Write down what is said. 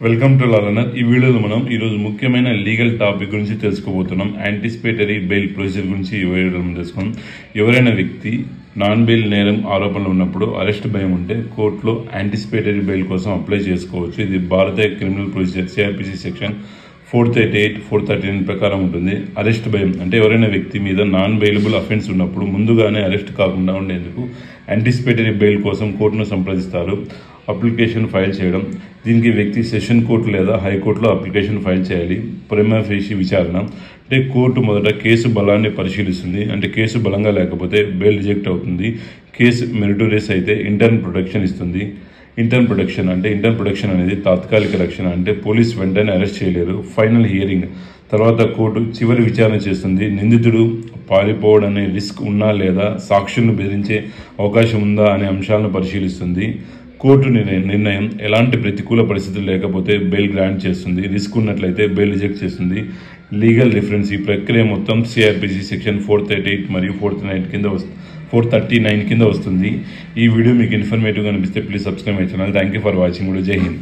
Welcome to లాలనర్. ఈ వీడియోలో మనం ఈరోజు ముఖ్యమైన లీగల్ టాపిక్ గురించి తెలుసుకోబోతున్నాం. యాంటిసిపేటరీ బెయిల్ ప్రొసీజర్ గురించి ఈ వీడియోలో తెలుసుకున్నాం. ఎవరైనా వ్యక్తి నాన్ బెయిల్ నేరం ఆరోపణలు ఉన్నప్పుడు అరెస్ట్ భయం ఉంటే కోర్టులో యాంటిసిపేటరీ బెయిల్ కోసం అప్లై చేసుకోవచ్చు. ఇది భారతీయ క్రిమినల్ ప్రొసీజర్ సిఆర్పిసి సెక్షన్ 438, 439 ప్రకారం ఉంటుంది. అరెస్ట్ భయం అంటే ఎవరైనా వ్యక్తి మీద నాన్ బెయిలబుల్ అఫెన్స్ ఉన్నప్పుడు ముందుగానే అరెస్ట్ కాకుండా ఉండేందుకు యాంటిసిపేటరీ బెయిల్ కోసం కోర్టును సంప్రదిస్తారు. అప్లికేషన్ ఫైల్ చేయడం, దీనికి వ్యక్తి సెషన్ కోర్టు లేదా హైకోర్టులో అప్లికేషన్ ఫైల్ చేయాలి. ప్రైమా ఫేసి విచారణ అంటే కోర్టు మొదట కేసు బలాన్ని పరిశీలిస్తుంది. అంటే కేసు బలంగా లేకపోతే బెయిల్ రిజెక్ట్ అవుతుంది. కేసు మెరిటోరియస్ అయితే ఇంటర్న్ ప్రొటెక్షన్ ఇస్తుంది. ఇంటర్న్ ప్రొటెక్షన్ అనేది తాత్కాలిక రక్షణ. అంటే పోలీస్ వెంటనే అరెస్ట్ చేయలేరు. ఫైనల్ హియరింగ్ తర్వాత కోర్టు చివరి విచారణ చేస్తుంది. నిందితుడు పారిపోవడనే రిస్క్ ఉన్నా లేదా సాక్షులను బెదిరించే అవకాశం ఉందా అనే అంశాలను పరిశీలిస్తుంది. కోర్టు నిర్ణయం ఎలాంటి ప్రతికూల పరిస్థితులు లేకపోతే బెయిల్ గ్రాంట్ చేస్తుంది. రిస్క్ ఉన్నట్లయితే బెయిల్ రిజెక్ట్ చేస్తుంది. లీగల్ రిఫరెన్స్ ఈ ప్రక్రియ మొత్తం సిఆర్పిసి సెక్షన్ 438 మరియు 439 కింద వస్తుంది. ఈ వీడియో మీకు ఇన్ఫర్మేటివ్గా అనిపిస్తే please subscribe my channel. Thank you for watching. జై హింద్.